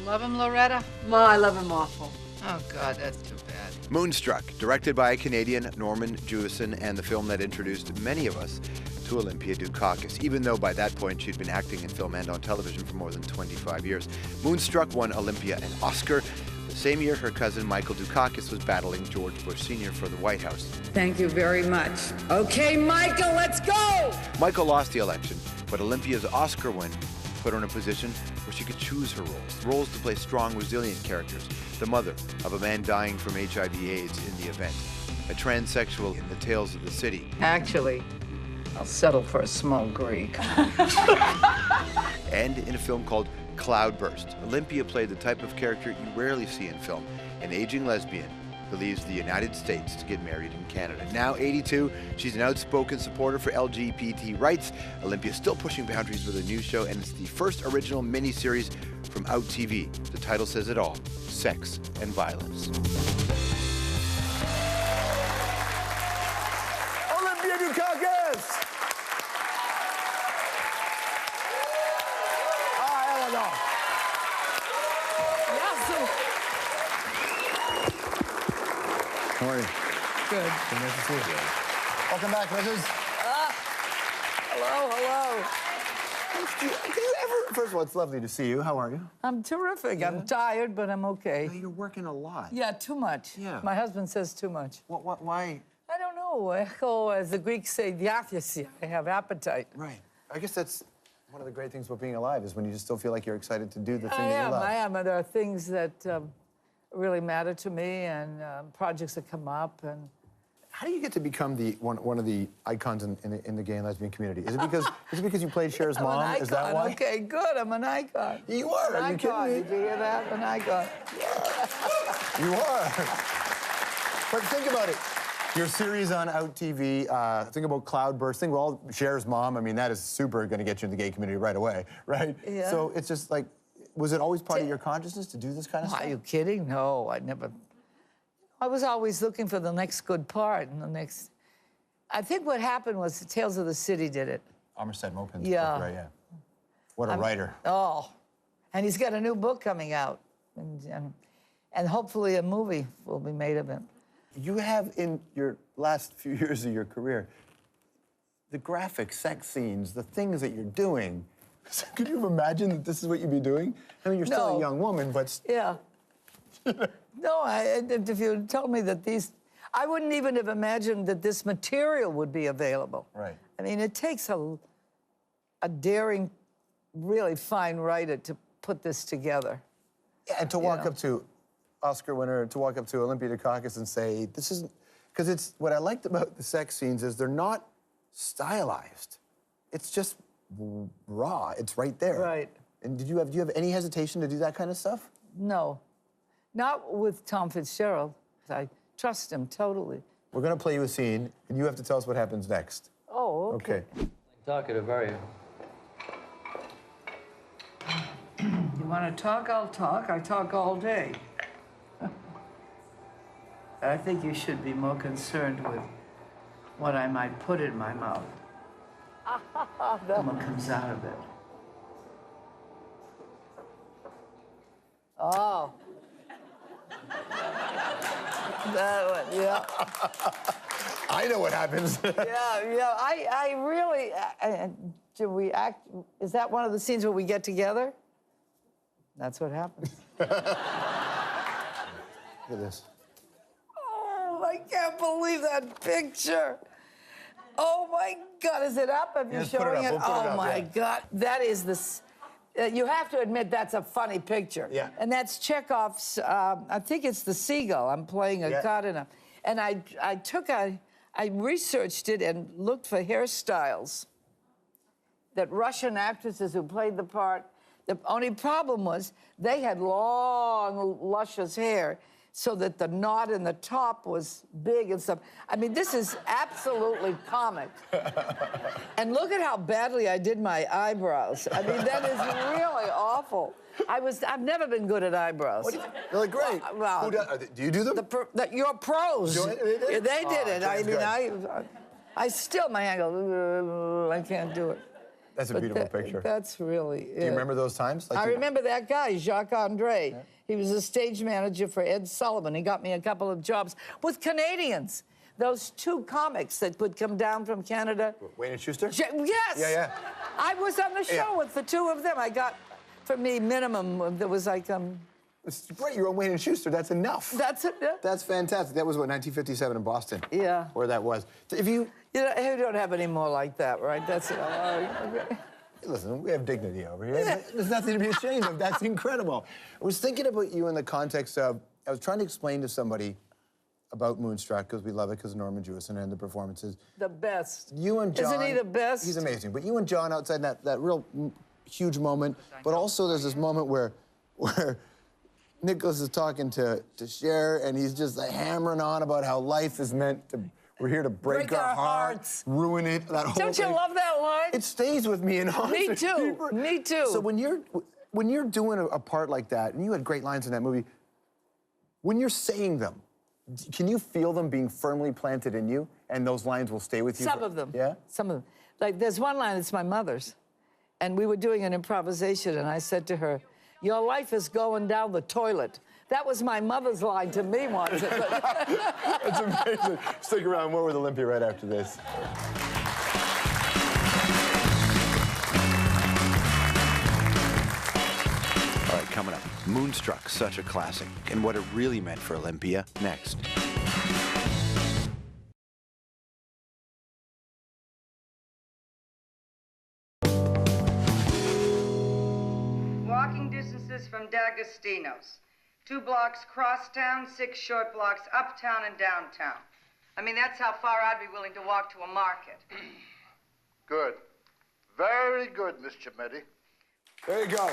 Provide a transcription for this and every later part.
love him, Loretta? Ma, I love him awful. Oh, God, that's too bad. Moonstruck, directed by Canadian Norman Jewison, and the film that introduced many of us to Olympia Dukakis, even though by that point she'd been acting in film and on television for more than 25 years. Moonstruck won Olympia an Oscar. The same year, her cousin Michael Dukakis was battling George Bush Sr. for the White House. Thank you very much. Okay, Michael, let's go! Michael lost the election, but Olympia's Oscar win put her in a position where she could choose her roles to play strong, resilient characters. The mother of a man dying from HIV/AIDS in the event, a transsexual in The Tales of the City. Actually, I'll settle for a small Greek. And in a film called Cloudburst, Olympia played the type of character you rarely see in film, an aging lesbian who leaves the United States to get married in Canada. Now 82, she's an outspoken supporter for LGBT rights. Olympia's still pushing boundaries with her new show, and it's the first original miniseries from OUTtv. The title says it all: sex and violence. Olympia Dukakis! Hi, Eleanor. How are you? Good. Nice to see you. Welcome back, Mrs. Hello. Do you ever... First of all, it's lovely to see you. How are you? I'm terrific. I'm tired, but I'm okay. No, you're working a lot. Yeah, too much. Yeah. My husband says too much. Why? I don't know. Oh, as the Greeks say, diathesia. I have appetite. Right. I guess that's one of the great things about being alive is when you just still feel like you're excited to do the thing that you love. I am. There are things that really matter to me and projects that come up. And how do you get to become one of the icons in the gay and lesbian community? Is it because you played Cher's mom? I'm an icon. Is that why? Okay, good. I'm an icon. You are. Are you kidding me? Did you hear that? An icon. You are. But think about it. Your series on OUTtv, think about Cloudburst, think about Cher's mom. I mean, that is super going to get you in the gay community right away, right? Yeah. So it's just like, was it always part of your consciousness to do this kind of stuff? Are you kidding? No, I was always looking for the next good part and the next... I think what happened was the Tales of the City did it. Armistead, Maupin's Yeah. book, right? Yeah. What a writer. Oh, and he's got a new book coming out. And hopefully a movie will be made of him. You have, in your last few years of your career, the graphic sex scenes, the things that you're doing. Could you imagine that this is what you'd be doing? I mean, you're still a young woman, but... Yeah. No, if you told me that these... I wouldn't even have imagined that this material would be available. Right. I mean, it takes a daring, really fine writer to put this together. Yeah, and to walk up to Oscar winner, to walk up to Olympia Dukakis and say, this isn't... Because it's... What I liked about the sex scenes is they're not stylized. It's just raw. It's right there. Right. And do you have any hesitation to do that kind of stuff? No. Not with Tom Fitzgerald. I trust him totally. We're going to play you a scene, and you have to tell us what happens next. Oh, okay. Talkative, are you? You want to talk? I'll talk. I talk all day. I think you should be more concerned with what I might put in my mouth than what comes out of it. Oh. That one, yeah. I know what happens. Yeah. I really... do we act... Is that one of the scenes where we get together? That's what happens. Look at this. Oh, I can't believe that picture. Oh, my God. Is it up? Are you showing it? Oh, my God. That is the... you have to admit that's a funny picture. Yeah. And that's Chekhov's... I think it's the seagull. I'm playing a god in a... And I researched it and looked for hairstyles that Russian actresses who played the part... The only problem was they had long, luscious hair so that the knot in the top was big and stuff. I mean, this is absolutely comic. And look at how badly I did my eyebrows. I mean, that is really awful. I've never been good at eyebrows. They're like, great. Well, do you do them? You're pros. They did it. I mean, good. I still, my hand goes, I can't do it. That's a beautiful picture. That's really it. Do you remember those times? Like I remember that guy, Jacques-Andre. Yeah. He was a stage manager for Ed Sullivan. He got me a couple of jobs with Canadians. Those two comics that would come down from Canada. Wayne and Schuster? Yes! Yeah, yeah. I was on the show with the two of them. I got, for me, minimum, there was like... It's great, you're on Wayne and Schuster. That's enough. That's it. Yeah. That's fantastic. That was, what, 1957 in Boston? Yeah. Where that was. If you... You know, you don't have any more like that, right? That's it. Okay. Listen, we have dignity over here. Yeah. There's nothing to be ashamed of. That's incredible. I was thinking about you in the context of... I was trying to explain to somebody about Moonstruck, because we love it, because Norman Jewison and the performances. The best. You and John... Isn't he the best? He's amazing. But you and John outside that real huge moment, but also there's this moment where Nicholas is talking to Cher, and he's just like hammering on about how life is meant to... We're here to break our hearts, ruin it, that whole Don't you thing. love that line? It stays with me in Me too, me too. So when you're doing a part like that, and you had great lines in that movie, when you're saying them, can you feel them being firmly planted in you, and those lines will stay with you? Some of them. Yeah? Some of them. Like, there's one line, it's my mother's, and we were doing an improvisation, and I said to her, "Your life is going down the toilet." That was my mother's line to me once. That's amazing. Stick around. More with Olympia right after this. All right, coming up, Moonstruck, such a classic, and what it really meant for Olympia, next. Walking distances from D'Agostino's. 2 blocks crosstown, 6 short blocks uptown and downtown. I mean, that's how far I'd be willing to walk to a market. Good. Very good, Miss Chimetti. There you go.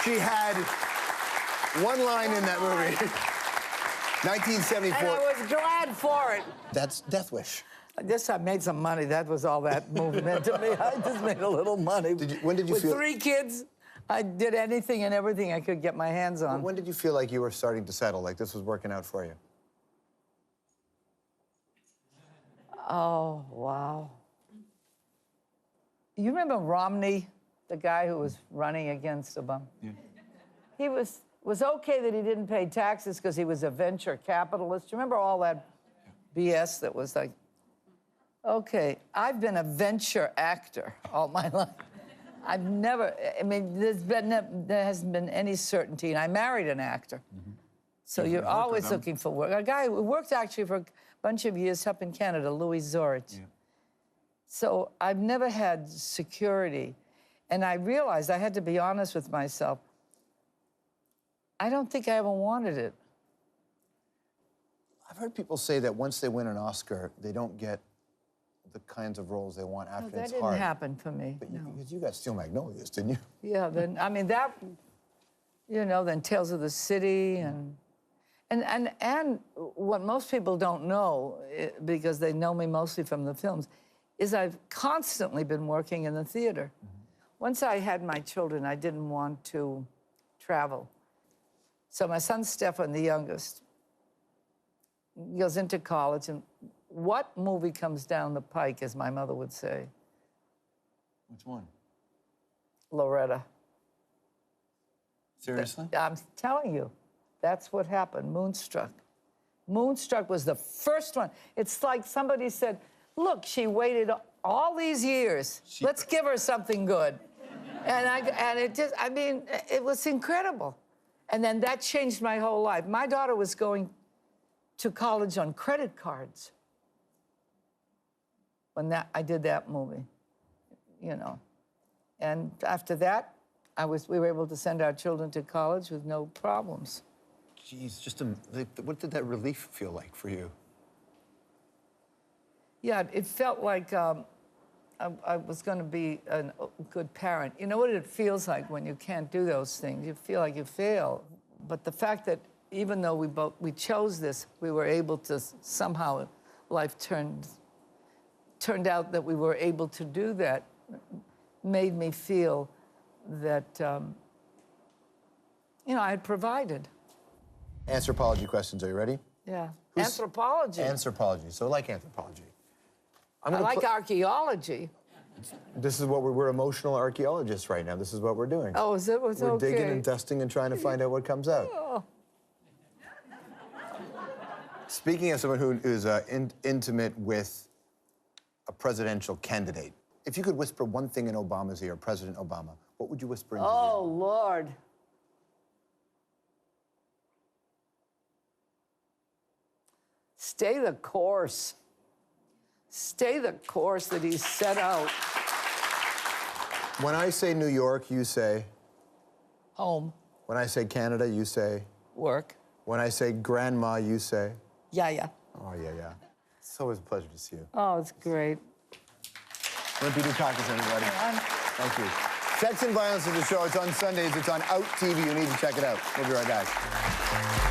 She had one line in that movie. 1974. And I was glad for it. That's Death Wish. I guess I made some money. That was all that movie meant to me. I just made a little money. When did you feel... With 3 kids, I did anything and everything I could get my hands on. When did you feel like you were starting to settle, like this was working out for you? Oh, wow. You remember Romney, the guy who was running against Obama? Yeah. He was okay that he didn't pay taxes because he was a venture capitalist. You remember all that BS that was like, okay, I've been a venture actor all my life. I've never, I mean, there hasn't been any certainty, and I married an actor. Mm-hmm. So you're always looking for work. A guy who worked actually for a bunch of years up in Canada, Louis Zorich. Yeah. So I've never had security. And I realized I had to be honest with myself. I don't think I ever wanted it. I've heard people say that once they win an Oscar, they don't get the kinds of roles they want after. That it's didn't hard. happen for me. But no. Because you got Steel Magnolias, didn't you? Yeah, then, I mean, that, you know, then Tales of the City and what most people don't know, because they know me mostly from the films, is I've constantly been working in the theater. Mm-hmm. Once I had my children, I didn't want to travel. So my son Stefan, the youngest, goes into college, and what movie comes down the pike, as my mother would say? Which one? Loretta. Seriously? I'm telling you, that's what happened, Moonstruck. Moonstruck was the first one. It's like somebody said, look, she waited all these years. Let's give her something good. And it just, I mean, it was incredible. And then that changed my whole life. My daughter was going to college on credit cards when I did that movie, you know. And after that, we were able to send our children to college with no problems. Geez, what did that relief feel like for you? Yeah, it felt like I was going to be a good parent. You know what it feels like when you can't do those things? You feel like you fail. But the fact that even though we chose this, we were able to somehow, life turned out that we were able to do that, made me feel that, you know, I had provided. Anthropology questions, are you ready? Yeah. Anthropology. Anthropology, so like anthropology. I like archaeology. This is what we're emotional archaeologists right now. This is what we're doing. Oh, is that what's We're okay? digging and dusting and trying to find out what comes out. Oh. Speaking of someone who is intimate with a presidential candidate, if you could whisper one thing in Obama's ear, President Obama, what would you whisper in his ear? Oh, Lord. Stay the course. Stay the course that he's set out. When I say New York, you say? Home. When I say Canada, you say? Work. When I say grandma, you say? Yeah, yeah. Oh, yeah, yeah. It's always a pleasure to see you. Oh, it's great. Olympia Dukakis, everybody. Thank you. Sex and Violence is the show. It's on Sundays. It's on OUTtv. You need to check it out. We'll be right back.